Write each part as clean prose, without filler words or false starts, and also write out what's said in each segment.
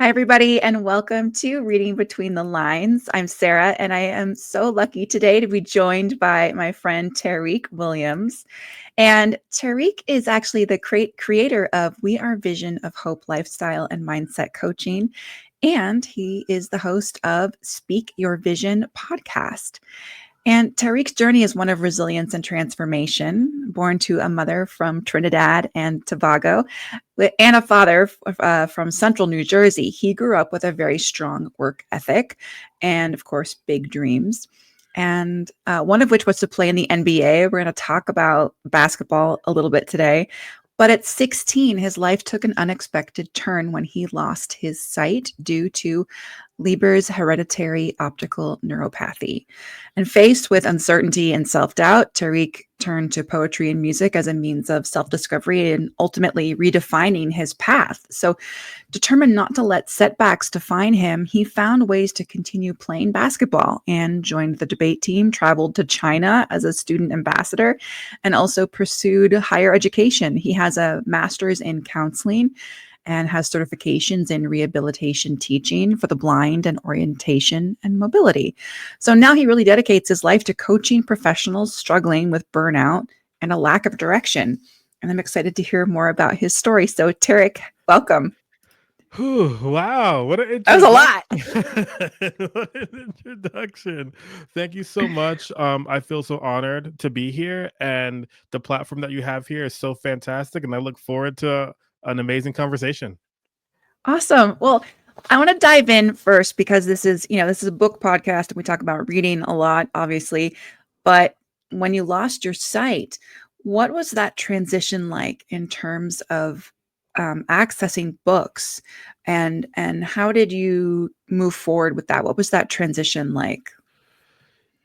Hi, everybody, and welcome to Reading Between the Lines. I'm Sarah, and I am so lucky today to be joined by my friend Tarik Williams. And Tarik is actually the creator of We Are Vision of Hope Lifestyle and Mindset Coaching. And he is the host of Speak Your Vision podcast. And Tarik's journey is one of resilience and transformation. Born to a mother from Trinidad and Tobago and a father from central New Jersey, he grew up with a very strong work ethic and, of course, big dreams. And one of which was to play in the NBA. We're going to talk about basketball a little bit today. But at 16, his life took an unexpected turn when he lost his sight due to Leber's hereditary optical neuropathy. And faced with uncertainty and self-doubt, Tarik turned to poetry and music as a means of self-discovery and ultimately redefining his path. So, determined not to let setbacks define him, he found ways to continue playing basketball and joined the debate team, traveled to China as a student ambassador, and also pursued higher education. He has a master's in counseling and has certifications in rehabilitation teaching for the blind and orientation and mobility. So now he really dedicates his life to coaching professionals struggling with burnout and a lack of direction. And I'm excited to hear more about his story. So, Tarik, welcome. Whew, wow, what an That was a introduction. lot. What an introduction. Thank you so much. I feel so honored to be here, and the platform that you have here is so fantastic, and I look forward to an amazing conversation. Awesome. Well, I want to dive in first because this is a book podcast and we talk about reading a lot, obviously. But when you lost your sight, what was that transition like in terms of accessing books, and how did you move forward with that? What was that transition like?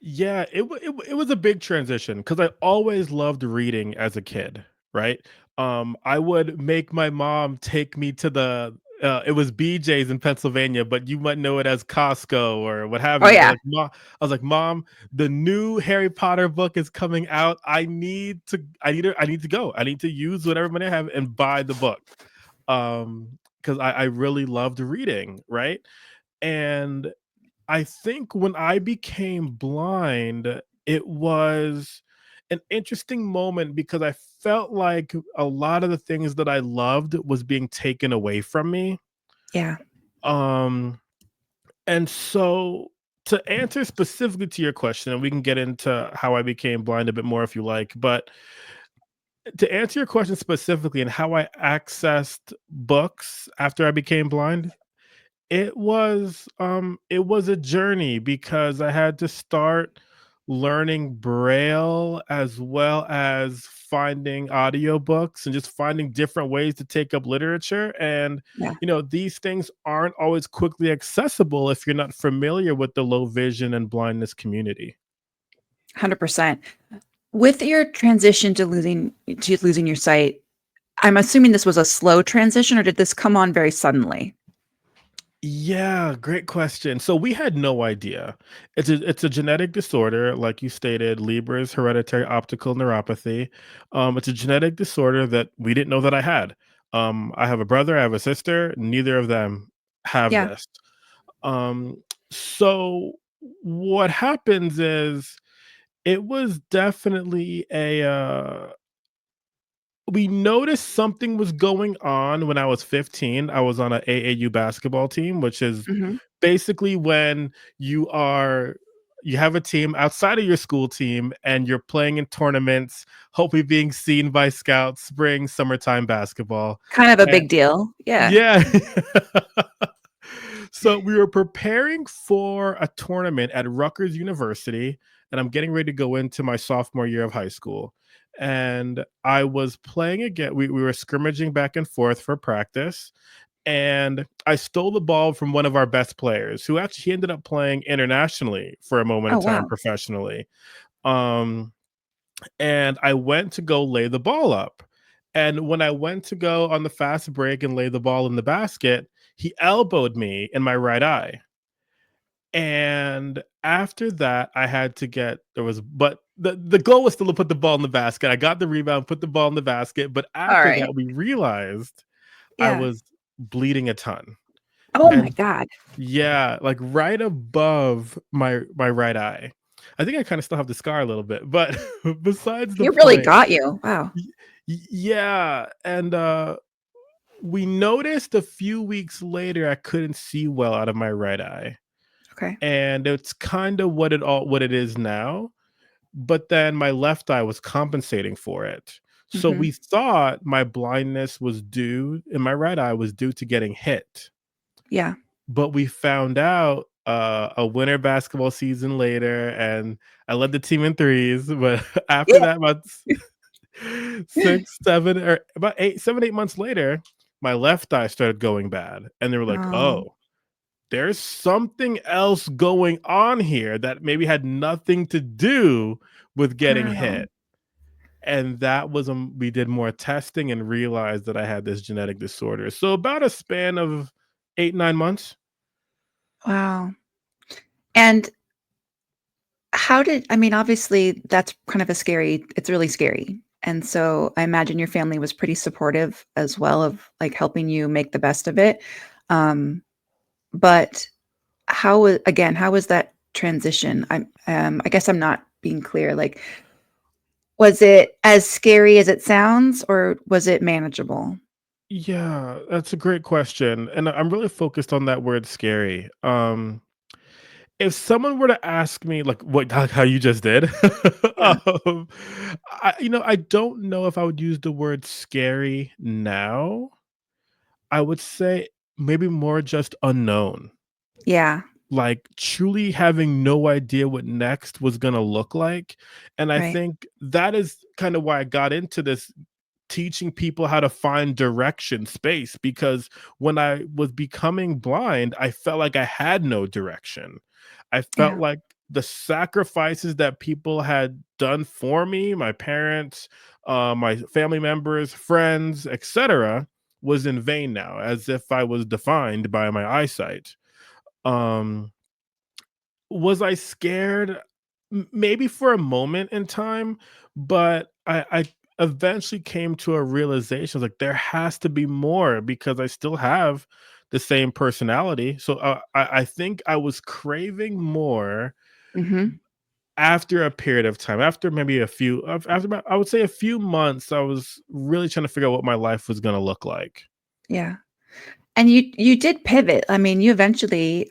Yeah, it was a big transition because I always loved reading as a kid, right? I would make my mom take me to the it was BJ's in Pennsylvania, but you might know it as Costco or what have Oh you. yeah. I was like, Mom, the new Harry Potter book is coming out. I need to go. I need to use whatever money I have and buy the book. Because I really loved reading, right? And I think when I became blind, it was an interesting moment because I felt like a lot of the things that I loved was being taken away from me. Yeah. Um, and so to answer specifically to your question, and we can get into how I became blind a bit more if you like, but to answer your question specifically and how I accessed books after I became blind, it was a journey because I had to start learning Braille as well as finding audiobooks and just finding different ways to take up literature. And, Yeah. these things aren't always quickly accessible if you're not familiar with the low vision and blindness community. 100%. With your transition to losing your sight, I'm assuming this was a slow transition, or did this come on very suddenly? Yeah, great question. So we had no idea. It's a genetic disorder, like you stated, Leber's hereditary optical neuropathy. It's a genetic disorder that we didn't know that I had. I have a brother, I have a sister. Neither of them have Yeah. this. Um, so what happens is it was definitely we noticed something was going on when I was 15. I was on a AAU basketball team, which is Mhm. basically when you have a team outside of your school team and you're playing in tournaments, hopefully being seen by scouts, spring, summertime basketball. Kind of a And big deal. Yeah. yeah. So we were preparing for a tournament at Rutgers University, and I'm getting ready to go into my sophomore year of high school. And I was playing again. We were scrimmaging back and forth for practice, and I stole the ball from one of our best players, who actually he ended up playing internationally for a moment Oh, in time wow. professionally. Um, and I went to go lay the ball up. And when I went to go on the fast break and lay the ball in the basket, he elbowed me in my right eye. And after that, I had to get there was but the goal was still to put the ball in the basket. I got the rebound, put the ball in the basket, but after Alright. that, we realized I Yeah. was bleeding a ton. Oh my And god. yeah, like right above my right eye. I think I kind of still have the scar a little bit, but besides the He really point, got you. Wow. y- yeah, and we noticed a few weeks later I couldn't see well out of my right eye, Okay. and it's kind of what it is now. But then my left eye was compensating for it. So we Mhm. thought my blindness was due, and my right eye was due to getting hit. Yeah. But we found out a winter basketball season later, and I led the team in threes. But after Yeah. that, about 6, 7, or about 8, 7, 8 months later, my left eye started going bad. And they were like, Oh, oh, there's something else going on here that maybe had nothing to do with getting wow. hit. And that was we did more testing and realized that I had this genetic disorder. So about a span of 8, 9 months. Wow. And how did I mean, obviously, that's kind of a scary it's really scary. And so I imagine your family was pretty supportive as well of, like, helping you make the best of it. But how was that transition? I guess I'm not being clear, like, was it as scary as it sounds, or was it manageable? Yeah, that's a great question. And I'm really focused on that word scary. If someone were to ask me like what like how you just did, Yeah. um, I don't know if I would use the word scary now. I would say maybe more just unknown. Yeah, Like truly having no idea what next was gonna look like. And I right. think that is kind of why I got into this teaching people how to find direction space, because when I was becoming blind, I felt like I had no direction. I felt Yeah, like the sacrifices that people had done for me, my parents, my family members, friends, etc., was in vain now, as if I was defined by my eyesight. Um, was I scared? Maybe for a moment in time, but I eventually came to a realization, like, there has to be more because I still have the same personality. So, I think I was craving more mhm, after a period of time, after maybe after about, I would say a few months, I was really trying to figure out what my life was gonna look like. yeah. And you did pivot. I mean, you eventually,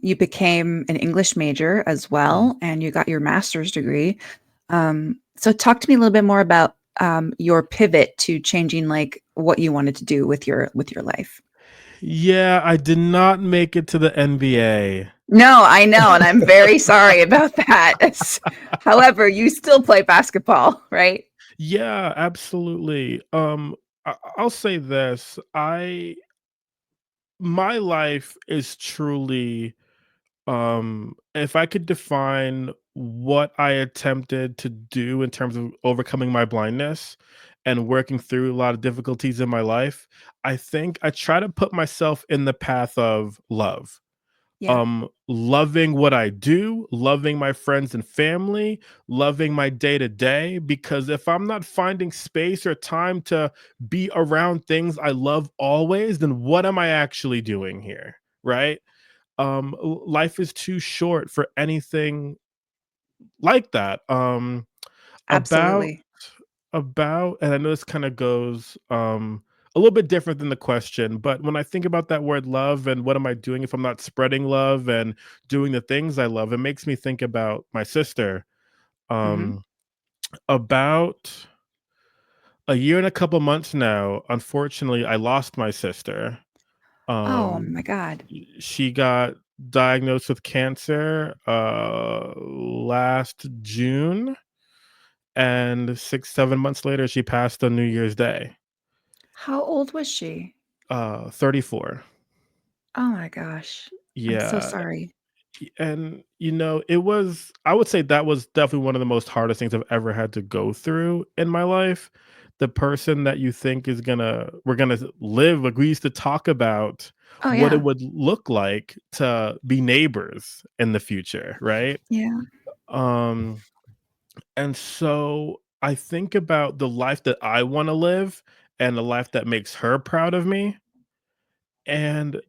you became an English major as Mm. well, and you got your master's degree. So talk to me a little bit more about, your pivot to changing, like, what you wanted to do with your life. Yeah, I did not make it to the NBA. No, I know, and I'm very sorry about that. However, you still play basketball, right? Yeah, absolutely. I'll say this. I My life is truly, if I could define what I attempted to do in terms of overcoming my blindness and working through a lot of difficulties in my life, I think I try to put myself in the path of love. Yeah, Loving what I do, loving my friends and family, loving my day to day, because if I'm not finding space or time to be around things I love always, then what am I actually doing here, right? Life is too short for anything like that. About absolutely. and I know this kind of goes a little bit different than the question, but when I think about that word love and what am I doing if I'm not spreading love and doing the things I love, it makes me think about my sister. Mhm. Um, about a year and a couple months now, unfortunately, I lost my sister. Oh Um, my god. she got diagnosed with cancer last June, and 6, 7 months later, she passed on New Year's Day. How old was she? 34. Oh my gosh. I'm so Yeah, sorry. and, it was I would say that was definitely one of the most hardest things I've ever had to go through in my life. The person that you think is we're gonna live, like, we used to talk about Oh, what it yeah. would look like to be neighbors in the future, right? Yeah. Um, and so I think about the life that I wanna live and the life that makes her proud of me. And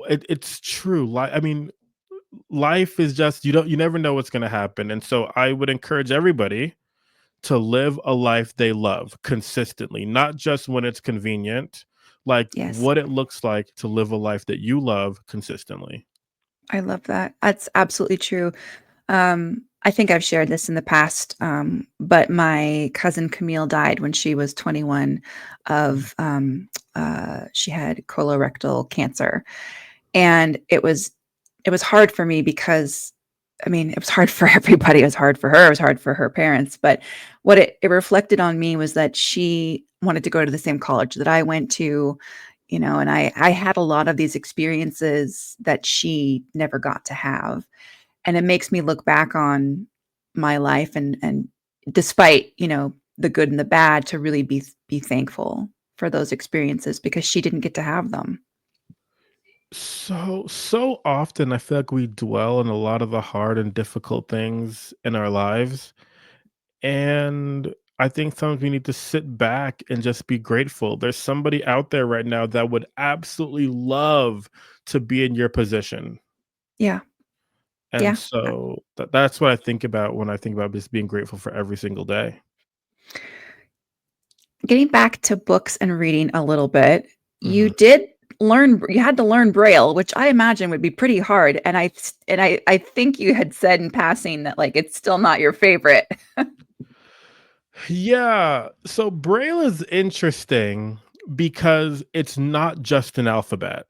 It's true. I mean, life is just you never know what's going to happen, and so I would encourage everybody to live a life they love consistently, not just when it's convenient. Like Yes. what it looks like to live a life that you love consistently. I love that. That's absolutely true. I think I've shared this in the past, but my cousin Camille died when she was 21 Mm. of she had colorectal cancer. And it was hard for me because I mean, it was hard for everybody. It was hard for her, it was hard for her parents, but what it reflected on me was that she wanted to go to the same college that I went to, and I had a lot of these experiences that she never got to have. And it makes me look back on my life and despite, the good and the bad, to really be thankful for those experiences because she didn't get to have them. So often I feel like we dwell on a lot of the hard and difficult things in our lives. And I think sometimes we need to sit back and just be grateful. There's somebody out there right now that would absolutely love to be in your position. Yeah. And Yeah. so that's what I think about when I think about just being grateful for every single day. Getting back to books and reading a little bit, you Mhm. did you had to learn Braille, which I imagine would be pretty hard, and I think you had said in passing that, like, it's still not your favorite. Yeah. So Braille is interesting because it's not just an alphabet.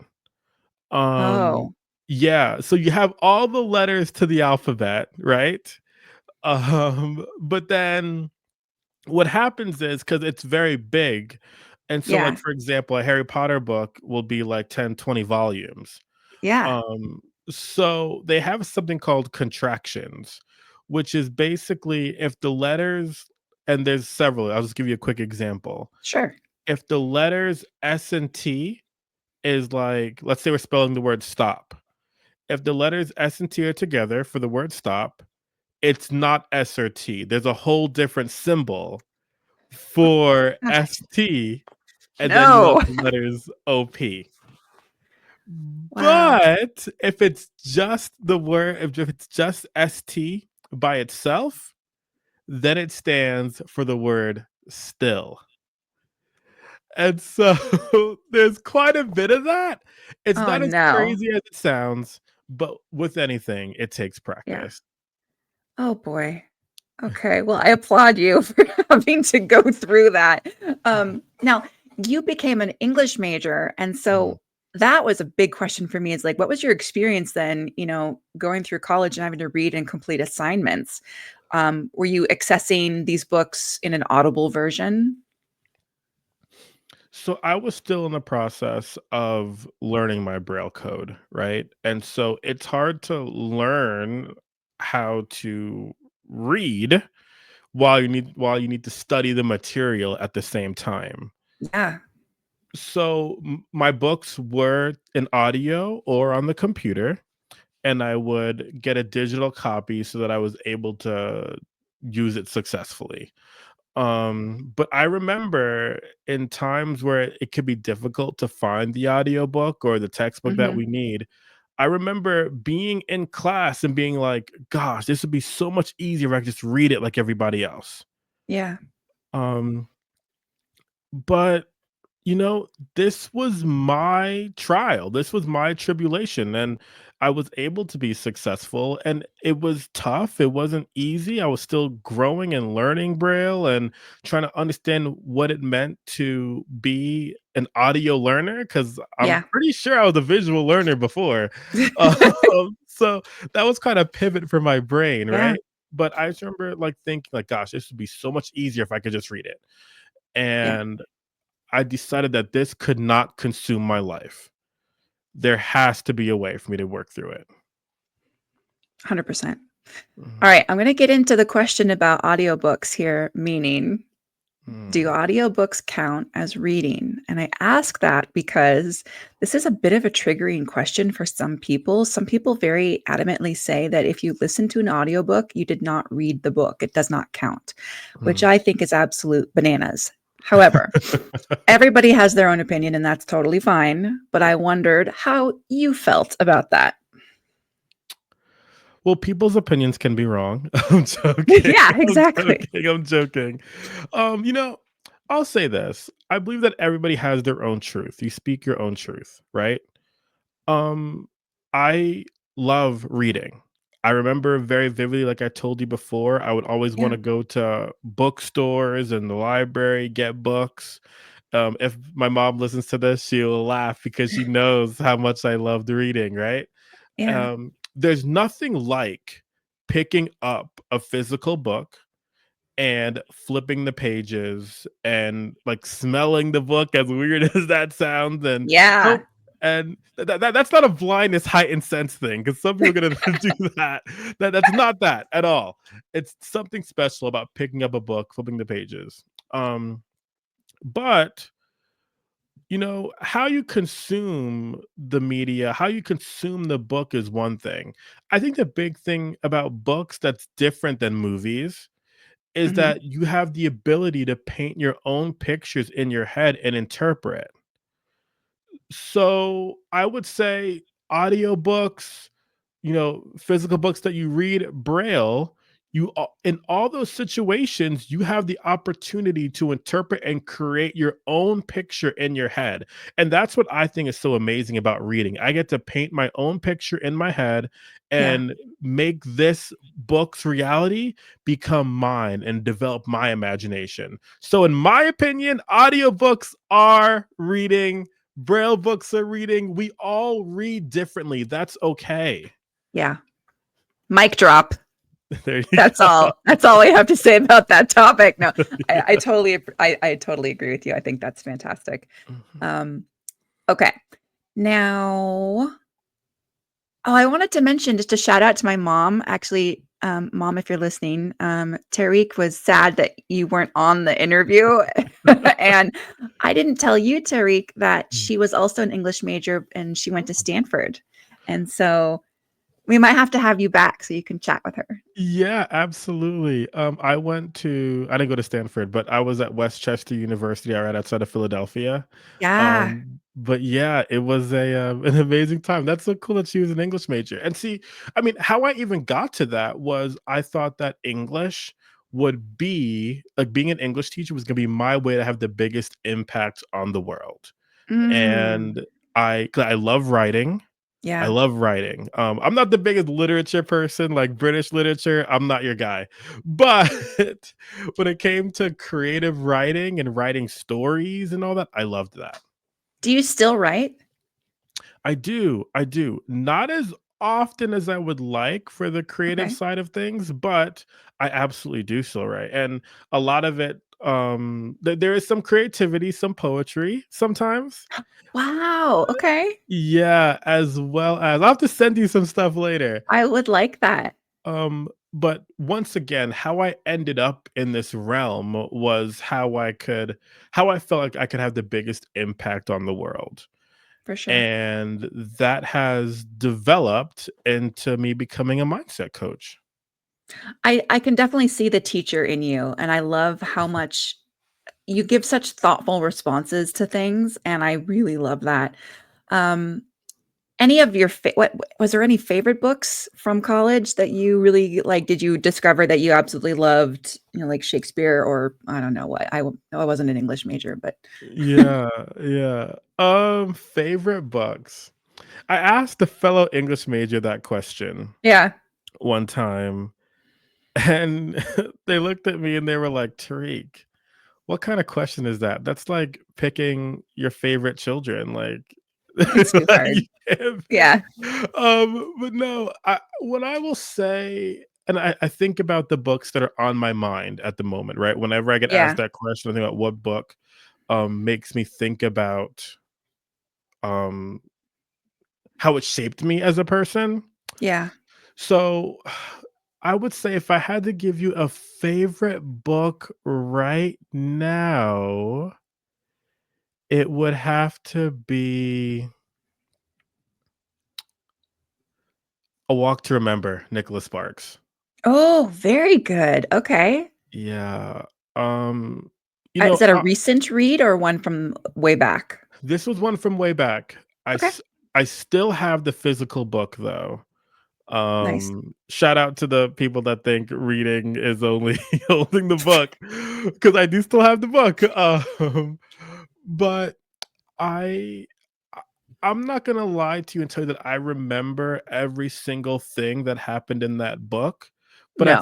Um, Oh, yeah. So you have all the letters to the alphabet, right? But then what happens is because it's very big, and so, like, yeah, for example, a Harry Potter book will be like 10, 20 volumes. yeah, Um, so they have something called contractions, which is basically if the letters and there's several, I'll just give you a quick example. sure, If the letters S and T is like, let's say we're spelling the word stop. If the letters S and T are together for the word stop, it's not S or T. There's a whole different symbol for gosh, ST, and then you want no. the letters OP. Wow. But if it's just the word, if it's just ST by itself, then it stands for the word still. And so there's quite a bit of that. It's Oh, not as no. crazy as it sounds, but with anything, it takes Yeah. practice. Oh, boy. Okay, well, I applaud you for having to go through that. Now, you became an English major, and Mhm. so that was a big question for me is like, what was your experience then, going through college and having to read and complete assignments? Were you accessing these books in an audible version? So I was still in the process of learning my Braille code, right? And so it's hard to learn how to read while you need to study the material at the same time. Yeah, So my books were in audio or on the computer, and I would get a digital copy so that I was able to use it successfully. But I remember in times where it could be difficult to find the audiobook or the textbook that mhm, we need. I remember being in class and being like, gosh, this would be so much easier if I could just read it like everybody else. yeah, Um, but you know, this was my trial. This was my tribulation. And I was able to be successful. And it was tough. It wasn't easy. I was still growing and learning Braille and trying to understand what it meant to be an audio learner. Cause I'm yeah. pretty sure I was a visual learner before. So that was kind of pivot for my brain, Yeah, right? But I just remember like thinking, like, gosh, this would be so much easier if I could just read it. yeah, And I decided that this could not consume my life. There has to be a way for me to work through it. 100%. All Mhm. right, I'm gonna get into the question about audiobooks here, meaning, do Mm, audiobooks count as reading? And I ask that because this is a bit of a triggering question for some people. Some people very adamantly say that if you listen to an audiobook, you did not read the book. It does not count, which mm. I think is absolute bananas. However, everybody has their own opinion, and that's totally fine. But I wondered how you felt about that. Well, people's opinions can be wrong. I'm joking. Yeah, I'm exactly. joking. I'm joking. You know, I'll say this. I believe that everybody has their own truth. You speak your own truth, right? Um, I love reading. I remember very vividly, like I told you before, I would always want Yeah, to go to bookstores and the library, get books. If my mom listens to this, she'll laugh because she knows how much I loved reading, right? yeah, There's nothing like picking up a physical book and flipping the pages and like smelling the book, as weird as that sounds, and yeah, hope. And that's not a blindness heightened sense thing, because some people are gonna do that. That's not that at all. It's something special about picking up a book, flipping the pages. But how you consume the media, how you consume the book is one thing. I think the big thing about books that's different than movies is mhm, that you have the ability to paint your own pictures in your head and interpret. So I would say audiobooks, physical books that you read Braille, in all those situations, you have the opportunity to interpret and create your own picture in your head. And that's what I think is so amazing about reading. I get to paint my own picture in my head yeah, and make this book's reality become mine and develop my imagination. So in my opinion, audiobooks are reading, Braille books are reading. We all read differently. That's okay. yeah. Mic drop. There you go. That's all I have to say about that topic. No, I totally agree with you. I think that's fantastic. Mhm. Um, okay. Now, oh, I wanted to mention just a shout out to my mom. Actually, mom, if you're listening, Tarik was sad that you weren't on the interview. And I didn't tell you, Tarik, that she was also an English major and she went to Stanford. And so we might have to have you back so you can chat with her. Yeah, absolutely. I didn't go to Stanford, but I was at Westchester University, right outside of Philadelphia. Yeah. But yeah, it was an amazing time. That's so cool that she was an English major. And see, I mean, how I even got to that was I thought that English would be like being an English teacher was going to be my way to have the biggest impact on the world. Mm, And 'cause I love writing. I yeah. love writing. I'm not the biggest literature person, like British literature. I'm not your guy. But when it came to creative writing and writing stories and all that, I loved that. Do you still write? I do. I do. Not as often as I would like for the creative Okay. side of things, but I absolutely do still write. And a lot of it, there is some creativity, some poetry sometimes. Wow. Okay. Yeah, as well as I'll have to send you some stuff later. I would like that But once again, how I ended up in this realm was how I felt like I could have the biggest impact on the world. for sure. And that has developed into me becoming a mindset coach. I can definitely see the teacher in you, and I love how much you give such thoughtful responses to things, and I really love that. Um, any of your what was there any favorite books from college that you really like? Did you discover that you absolutely loved, like Shakespeare or I don't know what? I wasn't an English major, but Yeah, yeah. Favorite books. I asked a fellow English major that question yeah, one time, and they looked at me and they were like, Tariq, what kind of question is that? That's like picking your favorite children, like it's too like, you hard. can't Yeah, but no, what I will say, and I think about the books that are on my mind at the moment, right? Whenever I get asked yeah, that question, I think about what book, makes me think about, um, how it shaped me as a person. yeah. So, I would say if I had to give you a favorite book right now, it would have to be A Walk to Remember, Nicholas Sparks. Oh, very good. Okay. Yeah. Um, You Is know, that a recent read or one from way back? this was one from way back. Okay, I still have the physical book though. nice. Shout out to the people that think reading is only holding the book, because I do still have the book. But I I- I'm not gonna lie to you and tell you that I remember every single thing that happened in that book. But No, yeah,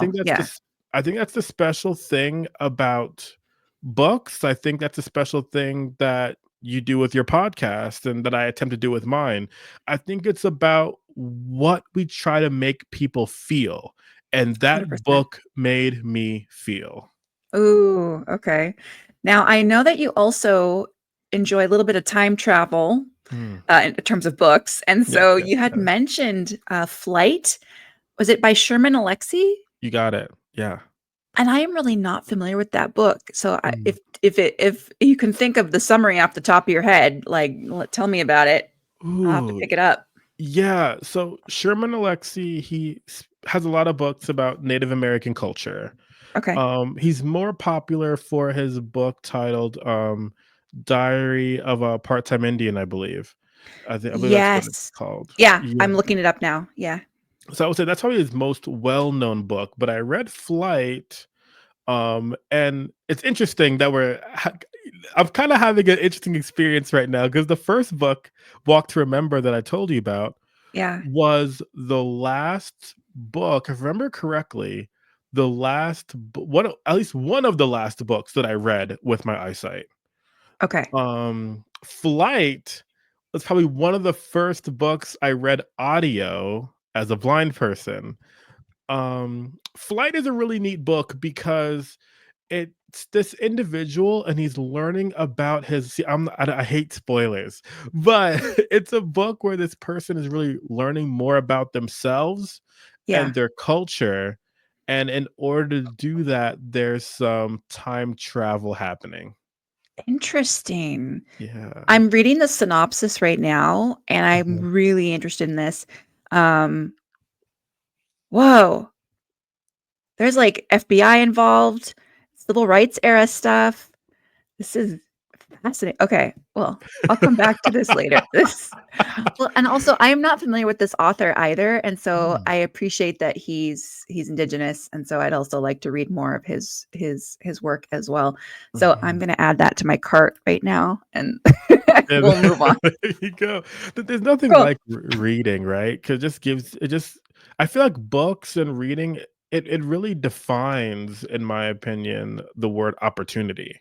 I think that's the special thing about books. I think that's a special thing that you do with your podcast and that I attempt to do with mine. I think it's about what we try to make people feel. And that 100%. book made me feel. Ooh, okay. Now I know that you also enjoy a little bit of time travel, Mm. in terms of books, and Yes, so yes, you had yes. mentioned, Flight. Was it by Sherman Alexie? You got it. Yeah. And I am really not familiar with that book. So Mm. if you can think of the summary off the top of your head, like tell me about it. I'll have to Ooh, pick it up. yeah. So Sherman Alexie, has a lot of books about Native American culture. Okay. He's more popular for his book titled Diary of a Part-Time Indian, I believe. I believe that's what it's Yes. called. Yeah, Yeah. I'm looking it up now. Yeah. So I would say that's probably his most well-known book. But I read Flight, and it's interesting that I'm kind of having an interesting experience right now because the first book, Walk to Remember, that I told you about, Yeah. was the last book, if I remember correctly, the last one, at least one of the last books that I read with my eyesight. Okay. Flight was probably one of the first books I read audio as a blind person. Flight is a really neat book because it's this individual and he's learning about his see, I hate spoilers, but it's a book where this person is really learning more about themselves Yeah. and their culture, and in order to do that, there's some time travel happening. Interesting. Yeah. I'm reading the synopsis right now, and I'm Mhm. really interested in this. Um, whoa. There's like FBI involved, civil rights era stuff. This is fascinating. Okay, well, I'll come back to this later. This well, and also I am not familiar with this author either, and so Mm. I appreciate that he's indigenous, and so I'd also like to read more of his work as well. So I'm Mhm. gonna add that to my cart right now, and And we'll move on. there you go. There's nothing Cool. like reading, right? Because it just I feel like books and reading, it really defines, in my opinion, the word opportunity.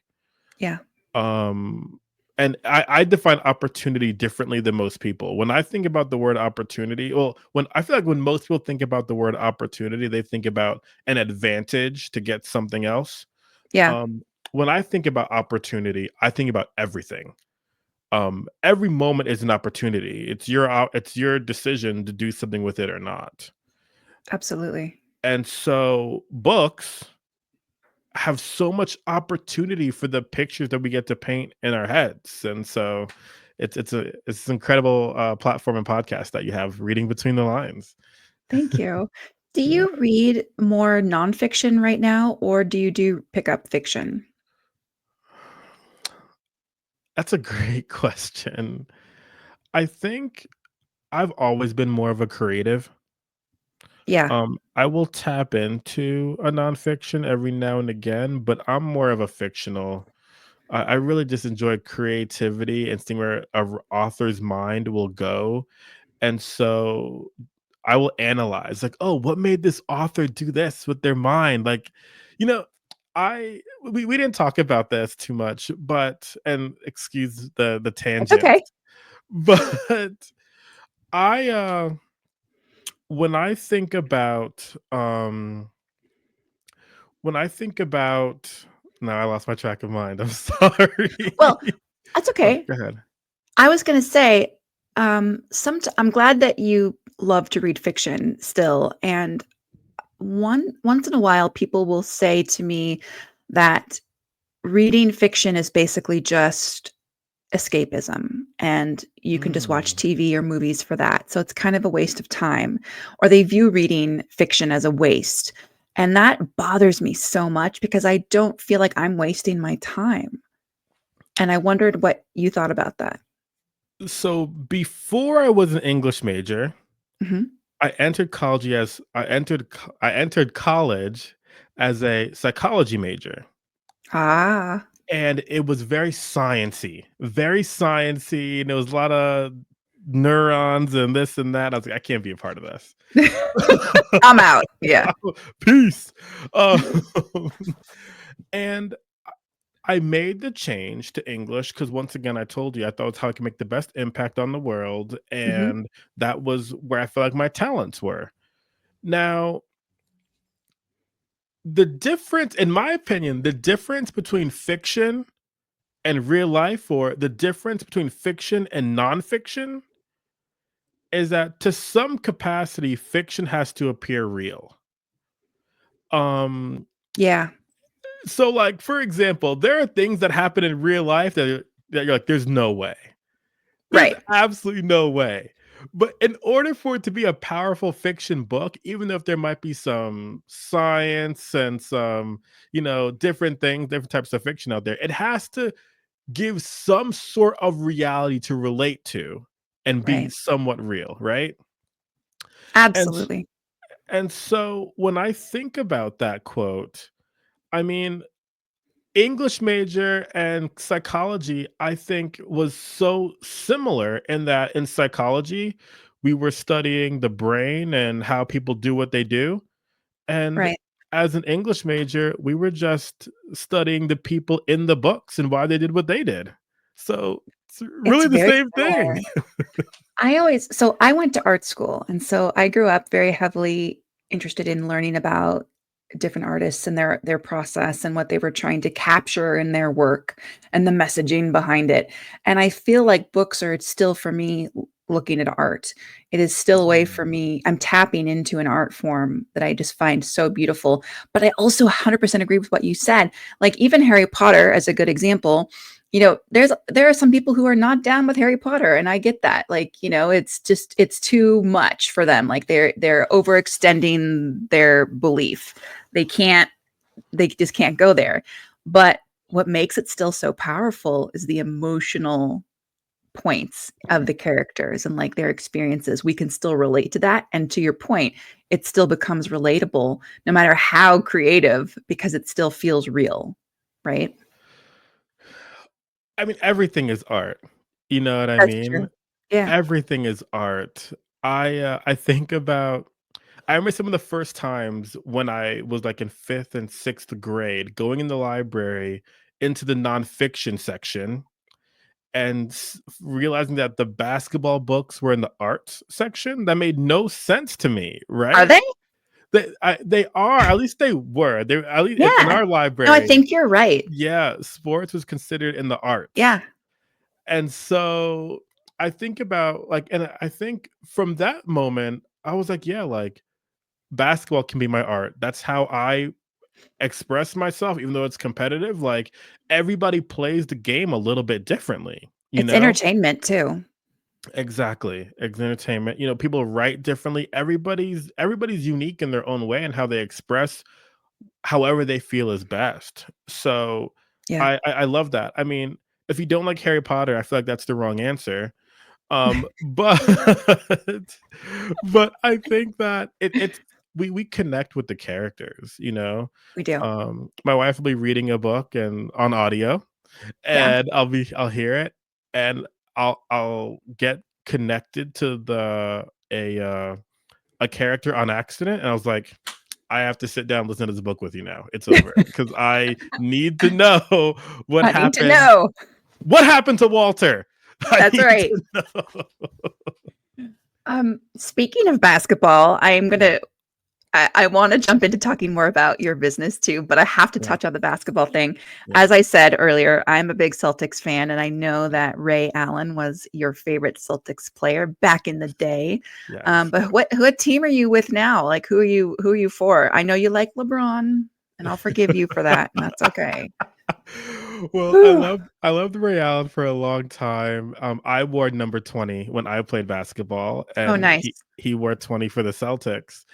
Yeah, Um, and I define opportunity differently than most people. When I think about the word opportunity, well, when I feel like when most people think about the word opportunity, they think about an advantage to get something else. yeah, Um, when I think about opportunity, I think about everything. Every moment is an opportunity. It's your decision to do something with it or not. absolutely. And so books have so much opportunity for the pictures that we get to paint in our heads. And so it's an incredible platform and podcast that you have, reading between the lines. Thank you. Do Yeah. you read more nonfiction right now, or do you do pick up fiction? That's a great question. I think I've always been more of a creative. Yeah, I will tap into a nonfiction every now and again, but I'm more of a fictional. I really just enjoy creativity and seeing where author's mind will go. And so I will analyze, like, oh, what made this author do this with their mind? Like, you know, we didn't talk about this too much, but and excuse the it's tangent, okay. but I when I think about when I think about now I lost my track of mind. I'm sorry. Well, that's Oh, okay. go ahead. I was gonna say, I'm glad that you love to read fiction still, and once in a while, people will say to me that reading fiction is basically just escapism, and you can just watch Mm, TV or movies for that, so it's kind of a waste of time, or they view reading fiction as a waste. And that bothers me so much because I don't feel like I'm wasting my time. And I wondered what you thought about that. So before I was an English major, Mhm. I entered college as a psychology major. Ah. And it was very sciencey, and there was a lot of neurons and this and that. I was like, I can't be a part of this. I'm out. Yeah. Peace. Um, and I made the change to English because once again, I told you I thought it's how I can make the best impact on the world, Mhm. and that was where I felt like my talents were. Now, the difference, in my opinion, the difference between fiction and real life, or the difference between fiction and nonfiction, is that to some capacity, fiction has to appear real. Um, Yeah. so like for example, there are things that happen in real life that you're like, there's no way. There's Right. absolutely no way. But in order for it to be a powerful fiction book, even though if there might be some science and some, different things, different types of fiction out there, it has to give some sort of reality to relate to and be Right. somewhat real, right? And s- Absolutely. and so when I think about that quote, I mean, English major and psychology, I think, was so similar in that in psychology, we were studying the brain and how people do what they do. And Right. as an English major, we were just studying the people in the books and why they did what they did. So it's It's really the very same thing. similar. I went to art school, and so I grew up very heavily interested in learning about different artists and their process and what they were trying to capture in their work and the messaging behind it. And I feel like books are still for me looking at art. It is still a way for Mm. me. I'm tapping into an art form that I just find so beautiful. But I also 100% agree with what you said. Like even Harry Potter as a good example, there are some people who are not down with Harry Potter, and I get that. Like, it's too much for them. Like they're overextending their belief. They can't they just can't go there. But what makes it still so powerful is the emotional points of the characters and like their experiences. We can still relate to that. And to your point, it still becomes relatable no matter how creative because it still feels real, right? I mean, everything is art. You know what I That's mean? true. Yeah. Everything is art. I think about I remember some of the first times when I was like in 5th and 6th grade going in the library into the nonfiction section and realizing that the basketball books were in the arts section. That made no sense to me, Are right? they? They are, at least they were. They at least in Yeah. our No, I library, think you're right. yeah, sports was considered in the arts. Yeah. And so I think about like, and I think from that moment, I was like, yeah, like basketball can be my art. That's how I express myself, even though it's competitive. Like everybody plays the game a little bit differently, you It's know? entertainment too. Exactly. It's entertainment. People write differently. Everybody's unique in their own way and how they express however they feel is best. So Yeah. I love that. I mean, if you don't like Harry Potter, I feel like that's the wrong answer. But but I think that it's we connect with the characters. We do. My wife will be reading a book and on audio, Yeah. and I'll hear it, and I'll get connected to a character on accident, and I was like, I have to sit down and listen to this book with you now. It's over because I need to know what I need to happened. know. What happened to Walter? I That's need right. to know. Speaking of basketball, I want to jump into talking more about your business too, but I have to Yeah, touch on the basketball thing. yeah, As I said earlier, I'm a big Celtics fan, and I know that Ray Allen was your favorite Celtics player back in the day. yes. But what team are you with now? Like who are you for? I know you like LeBron, and I'll forgive you for that, and that's okay. Well, Whew. I loved Ray Allen for a long time. I wore number 20 when I played basketball, Oh, and nice. he wore 20 for the Celtics.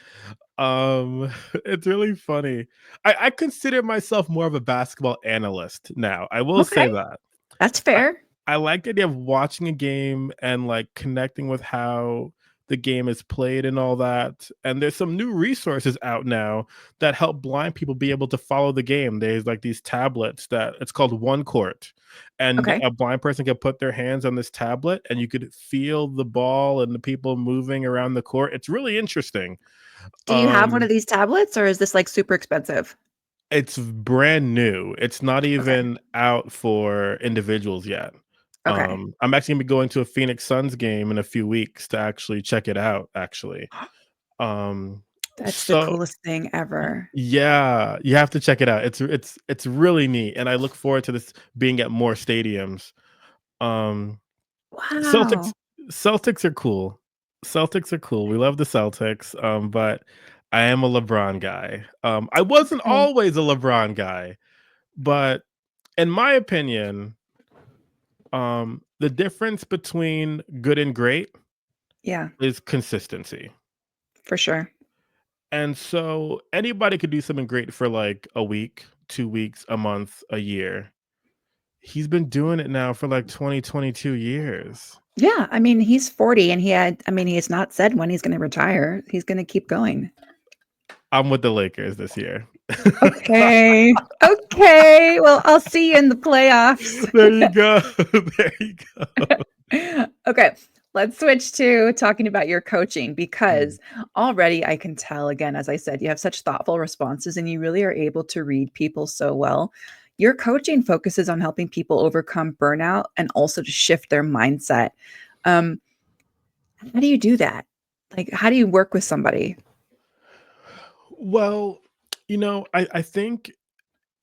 it's really funny. I consider myself more of a basketball analyst now. I will Okay, say that. that's I fair. I like the idea of watching a game and, like, connecting with how the game is played and all that, and there's some new resources out now that help blind people be able to follow the game. There's, like, these tablets that it's called One Court, and Okay. a blind person can put their hands on this tablet, and you could feel the ball and the people moving around the court. It's really interesting. Do you have one Um of these tablets or is this like super expensive? It's brand new. It's not Okay. even out for individuals yet. Okay. I'm actually gonna be going to a Phoenix Suns game in a few weeks to actually check it out, actually. Um, That's the so coolest thing ever. yeah, you have to check it out. It's really neat, and I look forward to this being at more stadiums. Um, Celtics Wow. Celtics are cool. Celtics are cool. We love the Celtics, but I am a LeBron guy. I wasn't Okay. always a LeBron guy, but in my opinion, the difference between good and great Yeah, is consistency. for sure. And so anybody could do something great for like a week, 2 weeks, a month, a year. He's been doing it now for like 20, 22 years. Yeah, I mean, he's 40 and he has not said when he's gonna retire. He's gonna keep going. I'm with the Lakers this year. Okay. Okay. Well, I'll see you in the playoffs. There you go. There you go. Okay. Let's switch to talking about your coaching Mm. because already I can tell, again, as I said, you have such thoughtful responses and you really are able to read people so well. Your coaching focuses on helping people overcome burnout and also to shift their mindset. Um, how do you do that? Like, how do you work with somebody? Well, I think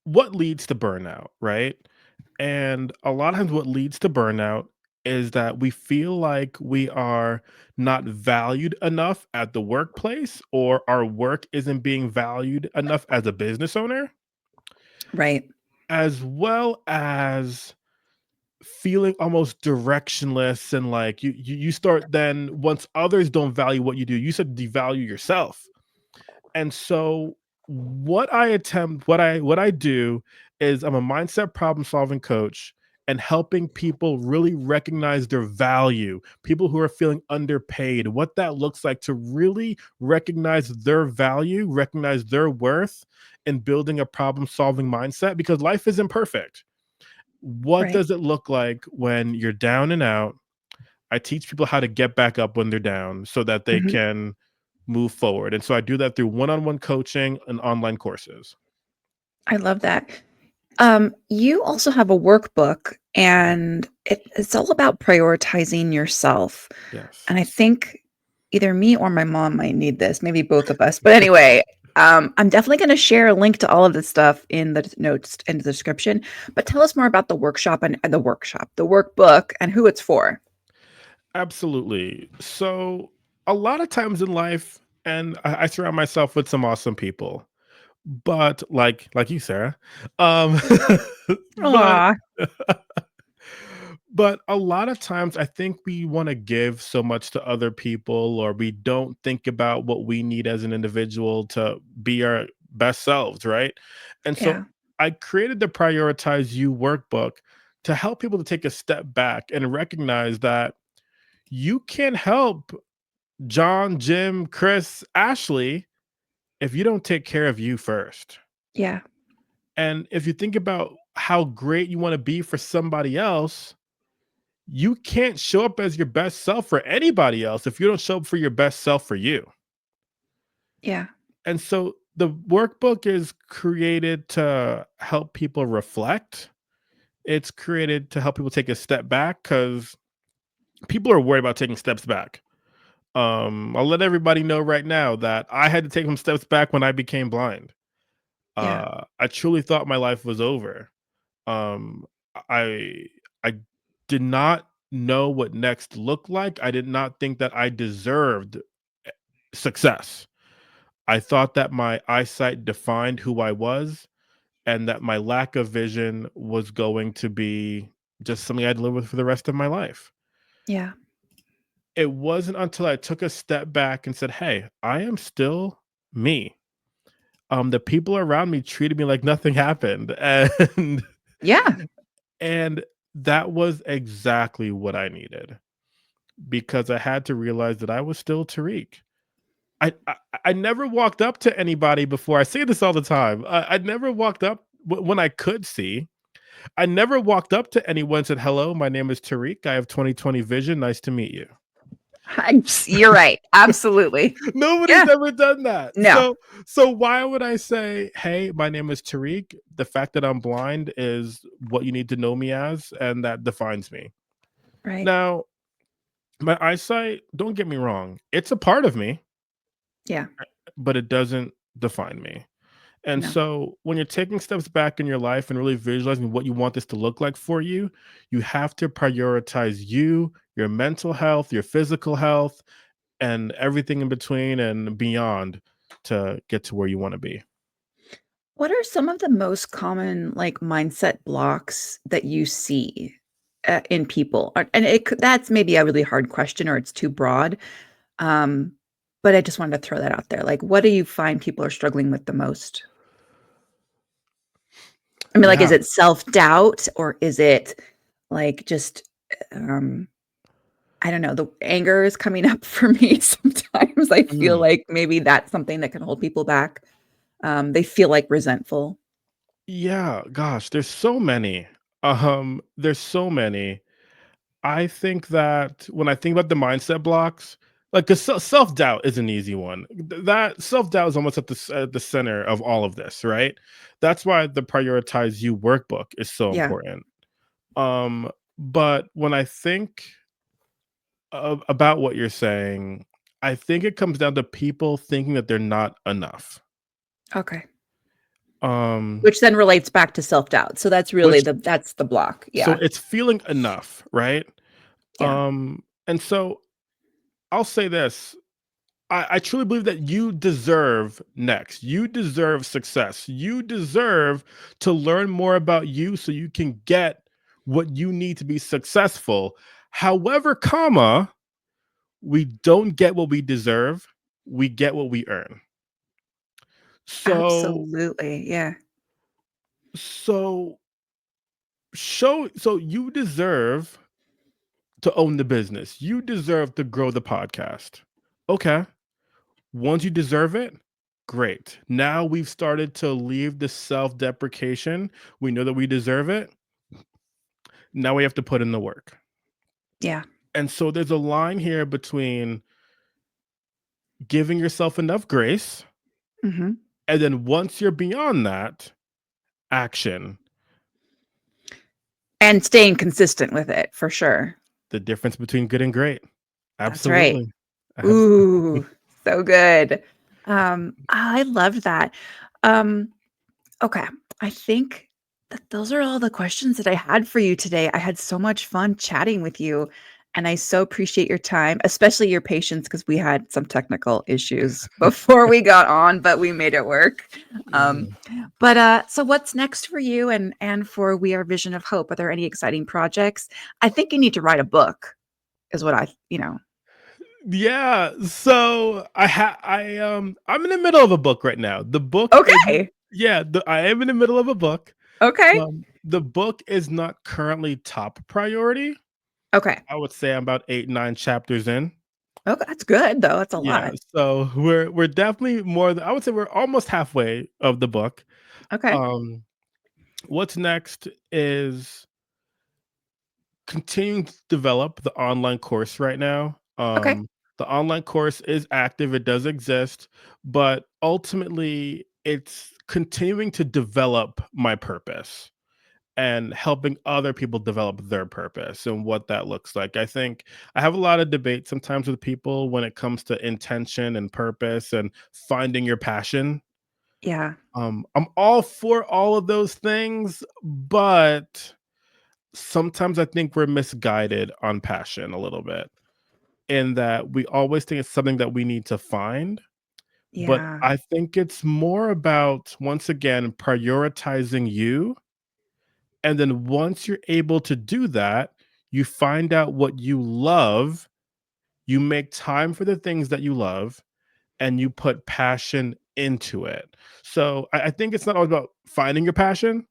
what leads to burnout, right? And a lot of times, what leads to burnout is that we feel like we are not valued enough at the workplace, or our work isn't being valued enough as a business owner, Right. as well as feeling almost directionless. And like you start, then once others don't value what you do, you said devalue yourself. And so what I do is I'm a mindset problem solving coach and helping people really recognize their value, people who are feeling underpaid, what that looks like to really recognize their value, recognize their worth, and building a problem solving mindset because life isn't perfect. What Right. does it look like when you're down and out? I teach people how to get back up when they're down so that they Mhm. can move forward. And so I do that through one-on-one coaching and online courses. I love that. You also have a workbook, and it's all about prioritizing yourself. Yes. And I think either me or my mom might need this, maybe both of us. But anyway, I'm definitely going to share a link to all of this stuff in the notes in the description. But tell us more about the workshop and the workbook, and who it's for. Absolutely. So a lot of times in life, and I surround myself with some awesome people, but like you, Sarah, um, but Aw, but a lot of times I think we want to give so much to other people, or we don't think about what we need as an individual to be our best selves, right? And so yeah, I created the Prioritize You workbook to help people to take a step back and recognize that you can help John, Jim, Chris, Ashley if you don't take care of you first. yeah, And if you think about how great you want to be for somebody else, you can't show up as your best self for anybody else if you don't show up for your best self for you. yeah, And so the workbook is created to help people reflect. It's created to help people take a step back because people are worried about taking steps back. I'll let everybody know right now that I had to take some steps back when I became blind. yeah, I truly thought my life was over. Um, I I did not know what next looked like. I did not think that I deserved success. I thought that my eyesight defined who I was and that my lack of vision was going to be just something I had to live with for the rest of my life. yeah, It wasn't until I took a step back and said, "Hey, I am still me. The people around me treated me like nothing happened, and Yeah. and that was exactly what I needed, because I had to realize that I was still Tariq. I never walked up to anybody before. I say this all the time. I never walked up when I could see. I never walked up to anyone and said, "Hello, my name is Tariq. I have 20/20 vision. Nice to meet you." You're right. Absolutely. Nobody's Yeah. ever done that. No. So why would I say, "Hey, my name is Tariq. The fact that I'm blind is what you need to know me as, and that defines me." Right. Now, my eyesight, don't get me wrong, it's a part of me, Yeah. but it doesn't define me. And No. so when you're taking steps back in your life and really visualizing what you want this to look like for you, you have to prioritize you, your mental health, your physical health, and everything in between and beyond to get to where you want to be. What are some of the most common, like, mindset blocks that you see, in people? And that's maybe a really hard question or it's too broad, um, but I just wanted to throw that out there. Like, what do you find people are struggling with the most? I mean, like, is Yeah. it self-doubt or is it, like, just, um, I don't know, the anger is coming up for me sometimes. I feel Mm. like maybe that's something that can hold people back. They feel, like, resentful. Yeah, gosh, there's so many. There's so many. I think that when I think about the mindset blocks, like, 'cause self-doubt is an easy one. That self-doubt is almost at the center of all of this, right? That's why the Prioritize You workbook is so Yeah. important. But when I think about what you're saying, I think it comes down to people thinking that they're not enough. Okay. Um, Which then relates back to self-doubt. So that's really which that's the block. so Yeah. it's feeling enough, right? Yeah. And so I'll say this. I truly believe that you deserve next. You deserve success. You deserve to learn more about you so you can get what you need to be successful. However, comma, we don't get what we deserve. We get what we earn. So Absolutely. Yeah. so so you deserve to own the business. You deserve to grow the podcast. Okay. Once you deserve it, great. Now we've started to leave the self-deprecation. We know that we deserve it. Now we have to put in the work. Yeah. And so there's a line here between giving yourself enough grace, Mhm. and then once you're beyond that, action. And staying consistent with it for sure. The difference between good and great. That's right. Absolutely. Ooh, so good. I loved that. Um, okay. I think that those are all the questions that I had for you today. I had so much fun chatting with you, and I so appreciate your time, especially your patience, because we had some technical issues before we got on, but we made it work. Um, Mm. but so what's next for you and for We Are Vision of Hope? Are there any exciting projects? I think you need to write a book, is what Yeah, so I'm in the middle of a book right now. The book is Okay. yeah, I am in the middle of a book. Okay. The book is not currently top priority. Okay. I would say I'm about 8, 9 chapters in. Okay, that's good though. That's a Yeah, lot. so we're definitely I would say we're almost halfway of the book. Okay. Um, what's next is continuing to develop the online course right now. Okay. The online course is active, it does exist, but ultimately it's continuing to develop my purpose and helping other people develop their purpose and what that looks like. I think I have a lot of debate sometimes with people when it comes to intention and purpose and finding your passion. Yeah. I'm all for all of those things, but sometimes I think we're misguided on passion a little bit in that we always think it's something that we need to find. But Yeah. I think it's more about, once again, prioritizing you. And then once you're able to do that, you find out what you love, you make time for the things that you love, and you put passion into it. So I think it's not all about finding your passion.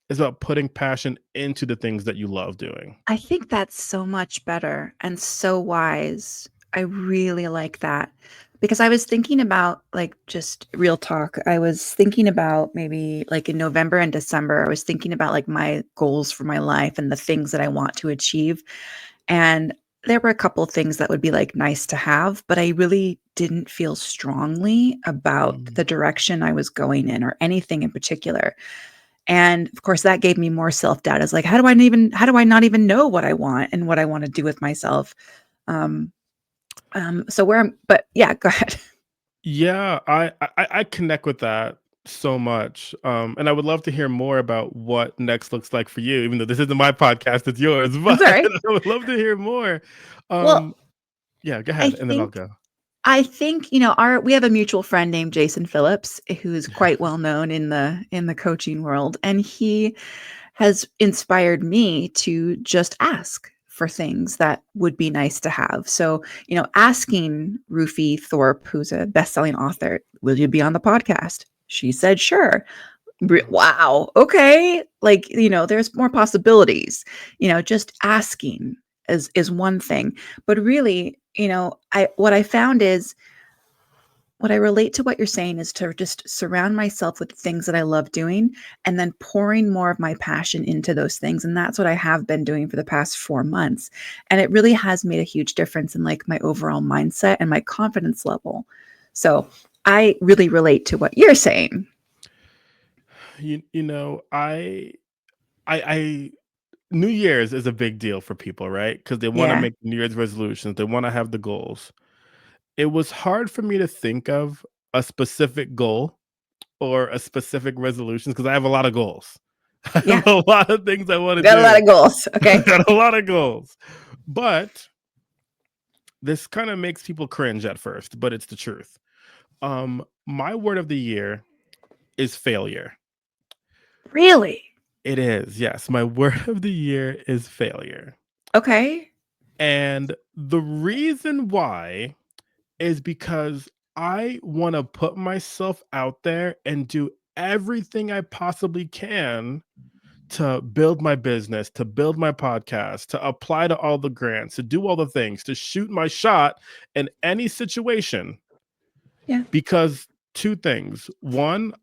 It's about putting passion into the things that you love doing. I think that's so much better and so wise. I really like that because I was thinking about like just real talk. I was thinking about maybe like in November and December, I was thinking about like my goals for my life and the things that I want to achieve. And there were a couple of things that would be like nice to have, but I really didn't feel strongly about the Mm. direction I was going in or anything in particular. And of course, that gave me more self-doubt. I was like, how do I not even know what I want and what I want to do with myself? Um, so where I'm, but yeah, go ahead. Yeah, I connect with that so much. And I would love to hear more about what next looks like for you, even though this isn't my podcast, it's yours. I'm But I sorry. would love to hear more. Well, Um, yeah, go I ahead, and then I'll think go. our we have a mutual friend named Jason Phillips who's quite well known in the coaching world, and he has inspired me to just ask for things that would be nice to have. So, asking Rufy Thorpe, who's a best-selling author, will you be on the podcast? She said, sure. Wow. Okay. Like, there's more possibilities. Just asking is one thing. But really, I what I found is what I relate to what you're saying is to just surround myself with things that I love doing and then pouring more of my passion into those things. And that's what I have been doing for the past 4 months. And it really has made a huge difference in like my overall mindset and my confidence level. So I really relate to what you're saying. You know, I New Year's is a big deal for people, right? Because they want to Yeah. make New Year's resolutions. They want to have the goals. It was hard for me to think of a specific goal or a specific resolutions because I have a lot of goals. I Yeah. have a lot of things I want to Got a lot do. of goals. I Okay. got a lot of goals. But this kind of makes people cringe at first, but it's the truth. My word of the year is failure. Really? It is, yes. My word of the year is failure. Okay. And the reason why is because I want to put myself out there and do everything I possibly can to build my business, to build my podcast, to apply to all the grants, to do all the things, to shoot my shot in any situation. Yeah. Because two things. One,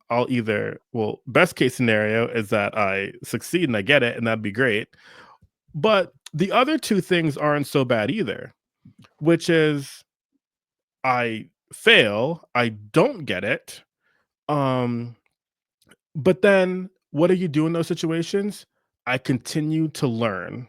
best case scenario is that I succeed and I get it, and that'd be great. But the other two things aren't so bad either, which is I fail, I don't get it. Um, but then what do you do in those situations? I continue to learn.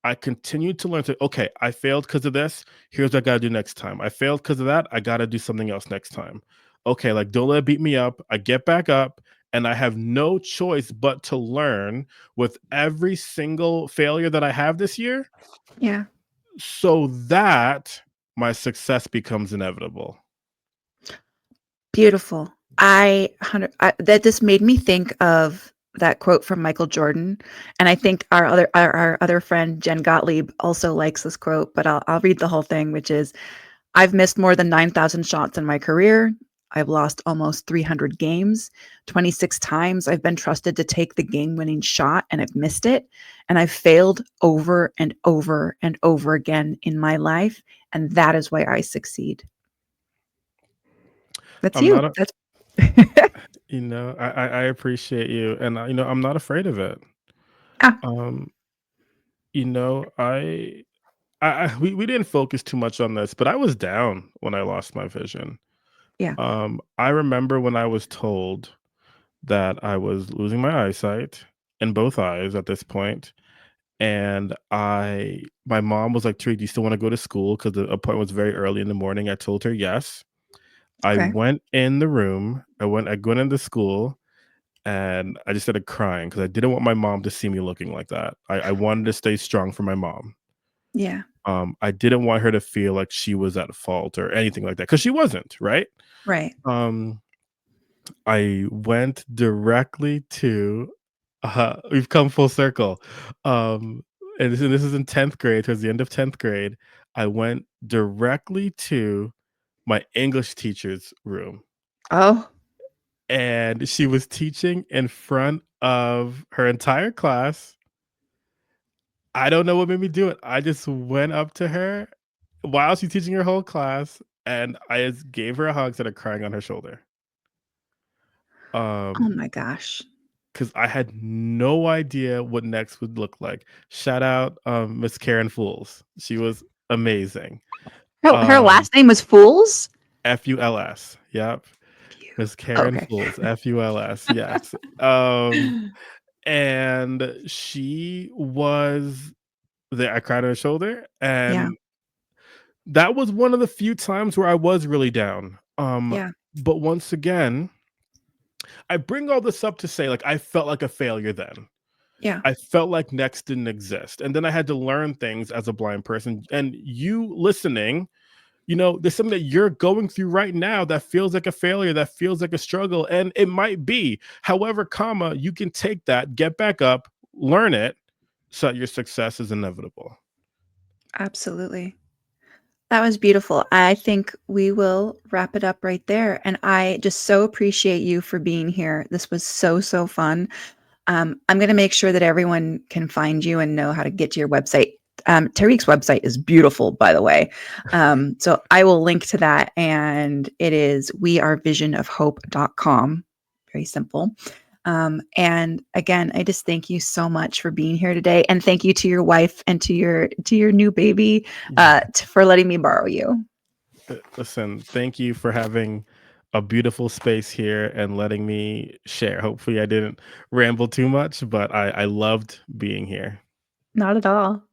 I continue to learn to, okay, I failed because of this. Here's what I gotta do next time. I failed because of that. I gotta do something else next time. Okay, like don't let it beat me up. I get back up and I have no choice but to learn with every single failure that I have this year Yeah. so that my success becomes inevitable. Beautiful. That just made me think of that quote from Michael Jordan, and I think our other friend Jen Gottlieb also likes this quote, but I'll read the whole thing, which is, "I've missed more than 9,000 shots in my career. I've lost almost 300 games. 26 times I've been trusted to take the game-winning shot and I've missed it, and I've failed over and over and over again in my life, and that is why I succeed." That's I'm you. not a That's I appreciate you, and, I'm not afraid of it. Ah, Um, we didn't focus too much on this, but I was down when I lost my vision. yeah. I remember when I was told that I was losing my eyesight in both eyes at this point, and my mom was like, "Tarik, do you still wanna go to school?" Because the appointment was very early in the morning. I told her, "Yes." I Okay. went in the room, I went into school, and I just started crying because I didn't want my mom to see me looking like that. I wanted to stay strong for my mom. Yeah. I didn't want her to feel like she was at fault or anything like that because she wasn't, right? Right. Um, I went directly to we've come full circle. Um, and this is in 10th grade, towards the end of 10th grade. I went directly to my English teacher's room. Oh, and she was teaching in front of her entire class. I don't know what made me do it. I just went up to her while she's teaching her whole class, and I just gave her a hug, started crying on her shoulder. oh Um, my gosh. because I had no idea what next would look like. Shout out, Miss Karen Fools. She was amazing. Her Um, last name was Fools? FULS. Yep. Cute. Miss Karen Okay. Fools. FULS. Yes. And she was there. I cried on her shoulder, Yeah, and that was one of the few times where I was really down. yeah, But once again, I bring all this up to say, like, I felt like a failure then. yeah, I felt like next didn't exist. And then I had to learn things as a blind person. And you listening, there's something that you're going through right now that feels like a failure, that feels like a struggle. And it might be. However, you can take that, get back up, learn it, so that your success is inevitable. absolutely. That was beautiful. I think we will wrap it up right there. And I just so appreciate you for being here. This was so, so fun. I'm going to make sure that everyone can find you and know how to get to your website. Tarik's website is beautiful, by the way. So I will link to that. And it is wearevisionofhope.com. Very simple. And again, I just thank you so much for being here today. And thank you to your wife and to your new baby for letting me borrow you. Listen, thank you for having a beautiful space here and letting me share. Hopefully, I didn't ramble too much, but I loved being here. Not at all.